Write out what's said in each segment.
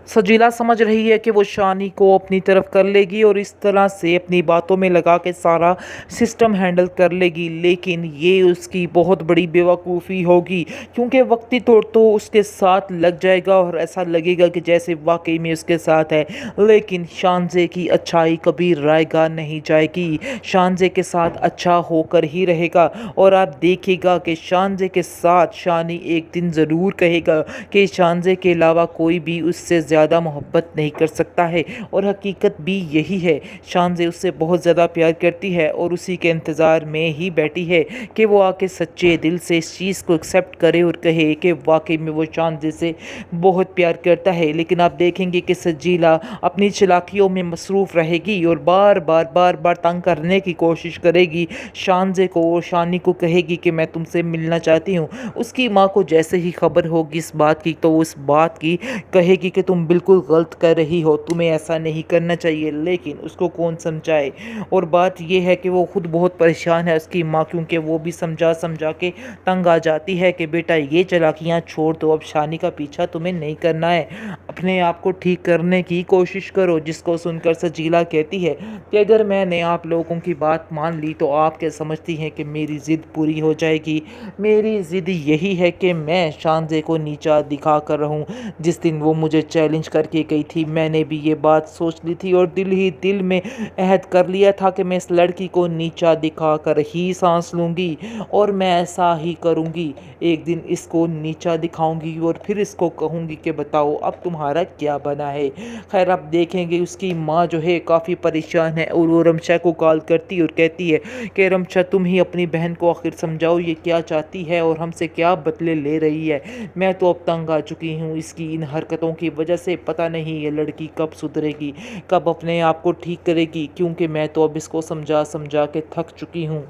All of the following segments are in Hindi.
सजीला समझ रही है कि वो शानी को अपनी तरफ कर लेगी और इस तरह से अपनी बातों में लगा के सारा सिस्टम हैंडल कर लेगी, लेकिन ये उसकी बहुत बड़ी बेवकूफ़ी होगी क्योंकि वक्ती तौर तो उसके साथ लग जाएगा और ऐसा लगेगा कि जैसे वाकई में उसके साथ है। लेकिन शानजे की अच्छाई कभी रायगा नहीं जाएगी, शानजे के साथ अच्छा होकर ही रहेगा। और आप देखिएगा कि शानजे के साथ शानी एक दिन ज़रूर कहेगा कि शानजे के अलावा कोई भी उससे ज़्यादा मोहब्बत नहीं कर सकता है। और हकीकत भी यही है, शानजे उससे बहुत ज़्यादा प्यार करती है और उसी के इंतज़ार में ही बैठी है कि वो आके सच्चे दिल से इस चीज़ को एक्सेप्ट करे और कहे कि वाकई में वो शानजे से बहुत प्यार करता है। लेकिन आप देखेंगे कि सजीला अपनी चालाकियों में मसरूफ़ रहेगी और बार बार तंग करने की कोशिश करेगी शानजे को, और शानी को कहेगी कि मैं तुमसे मिलना चाहती हूँ। उसकी माँ को जैसे ही खबर होगी इस बात की तो वो इस बात की कहेगी कि तुम बिल्कुल गलत कर रही हो, तुम्हें ऐसा नहीं करना चाहिए। लेकिन उसको कौन समझाए। और बात यह है कि वो खुद बहुत परेशान है उसकी माँ, क्योंकि वो भी समझा समझा के तंग आ जाती है कि बेटा ये चालाकियाँ छोड़ दो, अब शानी का पीछा तुम्हें नहीं करना है, अपने आप को ठीक करने की कोशिश करो। जिसको सुनकर सजीला कहती है कि अगर मैंने आप लोगों की बात मान ली तो आप क्या समझती हैं कि मेरी ज़िद पूरी हो जाएगी। मेरी ज़िद यही है कि मैं शानजे को नीचा दिखा कर रहूं। जिस दिन वो मुझे चैलेंज करके गई थी मैंने भी ये बात सोच ली थी और दिल ही दिल में अहद कर लिया था कि मैं इस लड़की को नीचा दिखा कर ही सांस लूँगी और मैं ऐसा ही करूँगी। एक दिन इसको नीचा दिखाऊंगी और फिर इसको कहूँगी कि बताओ अब तुम्हारा क्या बना है। खैर आप देखेंगे उसकी माँ जो है काफ़ी परेशान है और वो रमशा को कॉल करती और कहती है कि रमशा तुम ही अपनी बहन को आखिर समझाओ ये क्या चाहती है और हमसे क्या बदले ले रही है। मैं तो अब तंग आ चुकी हूँ इसकी इन हरकतों की वजह से। पता नहीं ये लड़की कब सुधरेगी, कब अपने आप को ठीक करेगी, क्योंकि मैं तो अब इसको समझा समझा के थक चुकी हूँ।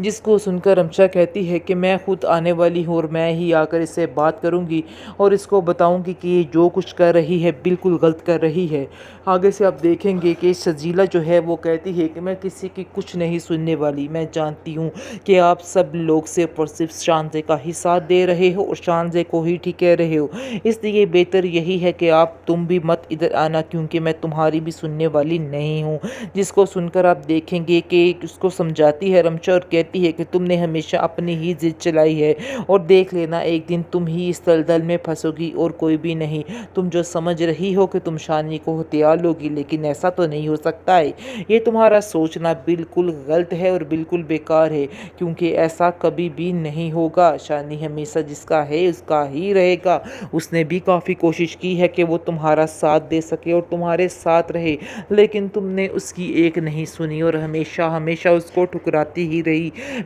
जिसको सुनकर रमशा कहती है कि मैं खुद आने वाली हूँ और मैं ही आकर इससे बात करूँगी और इसको बताऊँगी कि ये जो कुछ कर रही है बिल्कुल गलत कर रही है। आगे से आप देखेंगे कि सजीला जो है वो कहती है कि मैं किसी की कुछ नहीं सुनने वाली, मैं जानती हूँ कि आप सब लोग सिर्फ और सिर्फ शानजे का ही साथ दे रहे हो और शानजे को ही ठीक कह रहे हो, इसलिए बेहतर यही है कि तुम भी मत इधर आना, क्योंकि मैं तुम्हारी भी सुनने वाली नहीं हूँ। जिसको सुनकर आप देखेंगे कि उसको समझाती है रमशा और कहती है कि तुमने हमेशा अपनी ही जिद चलाई है और देख लेना एक दिन तुम ही इस दलदल में फंसोगी और कोई भी नहीं। तुम जो समझ रही हो कि तुम शानी को हथिया लोगी, लेकिन ऐसा तो नहीं हो सकता है। ये तुम्हारा सोचना बिल्कुल गलत है और बिल्कुल बेकार है, क्योंकि ऐसा कभी भी नहीं होगा। शानी हमेशा जिसका है उसका ही रहेगा। उसने भी काफ़ी कोशिश की है कि वो तुम्हारा साथ दे सके और तुम्हारे साथ रहे, लेकिन तुमने उसकी एक नहीं सुनी और हमेशा हमेशा उसको ठुकराती ही रही।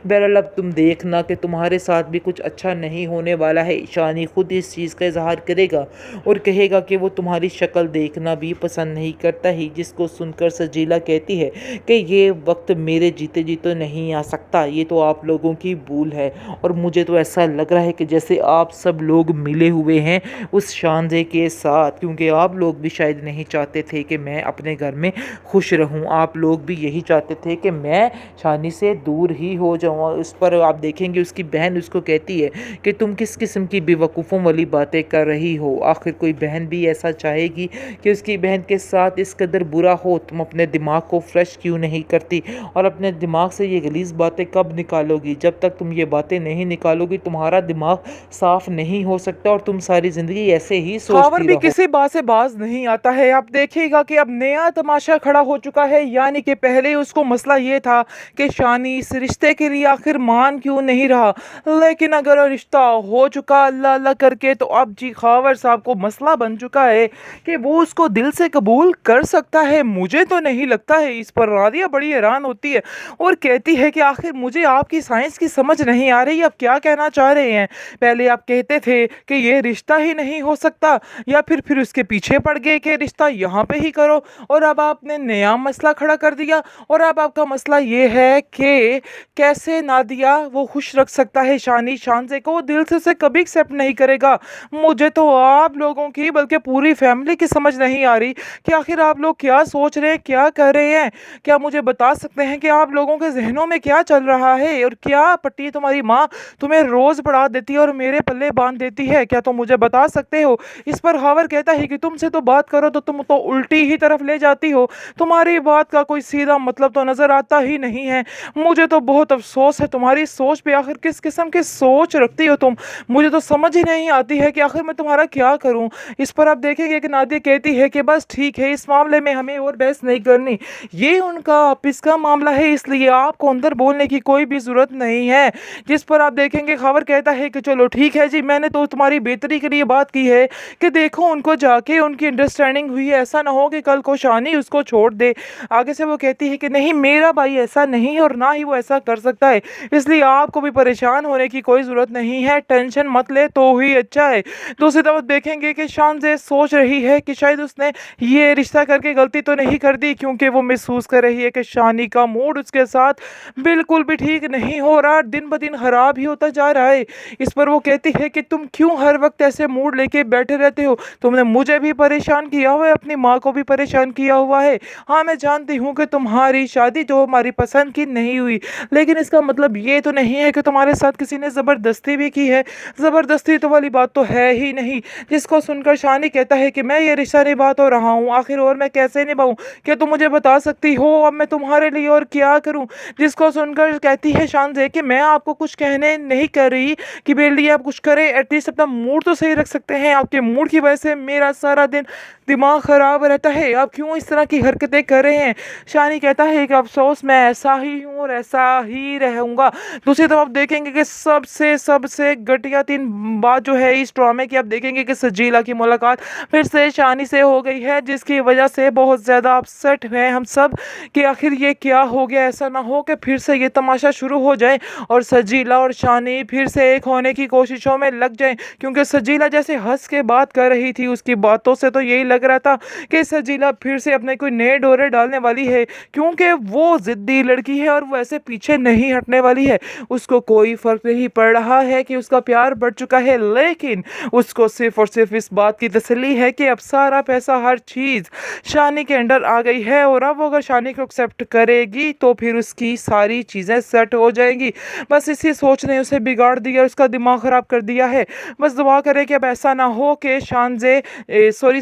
बहरहाल अब तुम देखना कि तुम्हारे साथ भी कुछ अच्छा नहीं होने वाला है। शानी खुद इस चीज़ का इजहार करेगा और कहेगा कि वो तुम्हारी शक्ल देखना भी पसंद नहीं करता ही। जिसको सुनकर सजीला कहती है कि ये वक्त मेरे जीते जी तो नहीं आ सकता, ये तो आप लोगों की भूल है और मुझे तो ऐसा लग रहा है कि जैसे आप सब लोग मिले हुए हैं उस शानजे के साथ, क्योंकि आप लोग भी शायद नहीं चाहते थे कि मैं अपने घर में खुश रहूं। आप लोग भी यही चाहते थे कि मैं शानी से दूर ही हो जाऊं। उस पर आप देखेंगे उसकी बहन उसको कहती है कि तुम किस किस्म की बेवकूफ़ों वाली बातें कर रही हो। आखिर कोई बहन भी ऐसा चाहेगी कि उसकी बहन के साथ इस कदर बुरा हो। तुम अपने दिमाग को फ्रेश क्यों नहीं करती और अपने दिमाग से ये गलीज़ बातें कब निकालोगी। जब तक तुम ये बातें नहीं निकालोगी तुम्हारा दिमाग साफ नहीं हो सकता और तुम सारी ज़िंदगी ऐसे ही खावर सोचती भी रहो। किसी बात से बाज नहीं आता है। आप देखिएगा कि अब नया तमाशा खड़ा हो चुका है, यानी कि पहले उसको मसला ये था कि शानी इस रिश्ते के लिए आखिर मान क्यों नहीं रहा, लेकिन अगर रिश्ता हो चुका अल्लाह अल्लाह करके तो अब जी खावर साहब को मसला बन चुका है कि वो उसको दिल से कबूल कर सकता है। मुझे तो नहीं लगता है। इस पर रादिया बड़ी हैरान होती है और कहती है कि आखिर मुझे आपकी साइंस की समझ नहीं आ रही, आप क्या कहना चाह रहे हैं। पहले आप कहते थे कि ये रिश्ता ही नहीं हो सकता, या फिर उसके पीछे पड़ गए कि रिश्ता यहाँ पे ही करो, और अब आपने नया मसला खड़ा कर दिया और अब आपका मसला ये है कि कैसे नादिया वो खुश रख सकता है शानी शानजे को, वो दिल से उसे कभी एक्सेप्ट नहीं करेगा। मुझे तो आप लोगों की बल्कि पूरी फैमिली की समझ नहीं आ रही कि आखिर आप लोग क्या सोच रहे हैं, क्या कर रहे हैं। क्या मुझे बता सकते हैं कि आप लोगों के जहनों में क्या चल रहा है, और क्या पट्टी तुम्हारी माँ तुम्हें रोज पढ़ा देती है और मेरे पल्ले बांध देती है, क्या तुम मुझे बता सकते हो। इस पर हावर कहता है कि तुमसे तो बात करो तो तुम तो उल्टी ही तरफ ले जाती हो, तुम्हारी बात का कोई सीधा मतलब तो नजर आता ही नहीं है। मुझे तो बहुत अफसोस है तुम्हारी सोच पे, आखिर किस किस्म की सोच रखती हो तुम, मुझे तो समझ ही नहीं आती है कि आखिर मैं तुम्हारा क्या करूं। इस पर आप देखेंगे कि नादिया कहती है कि बस ठीक है, इस मामले में हमें और बहस नहीं करनी, ये उनका ऑफिस का मामला है, इसलिए आपको अंदर बोलने की कोई भी जरूरत नहीं है। जिस पर आप देखेंगे खबर कहता है कि चलो ठीक है जी, मैंने तो तुम्हारी बेहतरी के लिए बात की है कि देखो उनको जाके उनकी अंडरस्टैंडिंग हुई है, ऐसा ना हो कि कल को शानी उसको छोड़ दे। आगे से वो कहती है कि नहीं, मेरा भाई ऐसा नहीं और ना ही वो ऐसा कर सकता है, इसलिए आपको भी परेशान होने की कोई ज़रूरत नहीं है, टेंशन मत ले तो ही अच्छा है। दूसरी तरफ देखेंगे कि शानजे सोच रही है कि शायद उसने ये रिश्ता करके गलती तो नहीं कर दी, क्योंकि वो महसूस कर रही है कि शानी का मूड उसके साथ बिल्कुल भी ठीक नहीं हो रहा, दिन ब दिन खराब ही होता जा रहा है। इस पर वो कहती है कि तुम क्यों हर वक्त ऐसे मूड लेके बैठे रहते हो, तुमने मुझे भी परेशान किया हुआ है, अपनी माँ को भी परेशान किया हुआ है। हाँ, मैं जानती हूँ कि तुम्हारी शादी जो हमारी पसंद की नहीं हुई, लेकिन इसका मतलब ये तो नहीं है कि तुम्हारे साथ किसी ने ज़बरदस्ती भी की है, ज़बरदस्ती तो वाली बात तो है ही नहीं। जिसको सुनकर शानी कहता है कि मैं ये रिश्ता निभा तो रहा हूँ, आखिर और मैं कैसे निभाऊँ, क्या तुम मुझे बता सकती हो अब मैं तुम्हारे लिए और क्या करूँ। जिसको सुनकर कहती है शानजे कि मैं आपको कुछ कहने नहीं कर रही कि मेरे लिए आप कुछ करें, एटलीस्ट अपना मूड तो सही रख सकते हैं, आपके मूड की वजह से मेरा सारा दिन दिमाग ख़राब रहता है, आप क्यों इस तरह की हरकतें कर रहे हैं। शानी कहता है कि अफसोस मैं ऐसा ही हूँ और ऐसा ही रहूँगा। दूसरी तरफ आप देखेंगे कि सबसे सबसे घटिया तीन बात जो है इस ड्रामे की, आप देखेंगे कि सजीला की मुलाकात फिर से शानी से हो गई है, जिसकी वजह से बहुत ज़्यादा अपसेट हुए हम सब कि आखिर ये क्या हो गया। ऐसा ना हो कि फिर से ये तमाशा शुरू हो जाए और सजीला और शानी फिर से एक होने की कोशिशों में लग जाए, क्योंकि सजीला जैसे हंस के बात कर रही थी, उसकी बातों से तो यही लग रहा था कि सजीला फिर से अपने कोई नए डोरे डालने वाली है, क्योंकि वो ज़िद्दी लड़की है और वो ऐसे पीछे नहीं हटने वाली है। उसको कोई फ़र्क नहीं पड़ रहा है कि उसका प्यार बढ़ चुका है, लेकिन उसको सिर्फ और सिर्फ इस बात की तसल्ली है कि अब सारा पैसा, हर चीज़ शानी के अंडर आ गई है, और अब अगर शानी को एक्सेप्ट करेगी तो फिर उसकी सारी चीज़ें सेट हो जाएंगी। बस इसी सोच ने उसे बिगाड़ दिया, उसका दिमाग ख़राब कर दिया है। बस दुआ करें कि अब ऐसा ना हो कि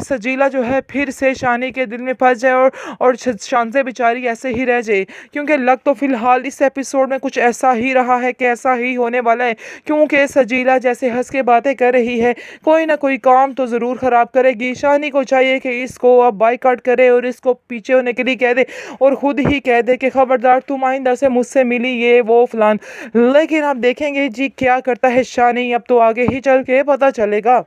सजीला जो है फिर से शानी के दिल में फंस जाए और शानजे बेचारी ऐसे ही रह जाए, क्योंकि लग तो फिलहाल इस एपिसोड में कुछ ऐसा ही रहा है कि ऐसा ही होने वाला है, क्योंकि सजीला जैसे हंस के बातें कर रही है, कोई ना कोई काम तो ज़रूर ख़राब करेगी। शानी को चाहिए कि इसको अब बाइकआउट करे और इसको पीछे होने के लिए कह दे और ख़ुद ही कह दे कि खबरदार तुम आइंदा से मुझसे मिली ये वो फलान। लेकिन आप देखेंगे जी क्या करता है शानी, अब तो आगे ही चल के पता चलेगा।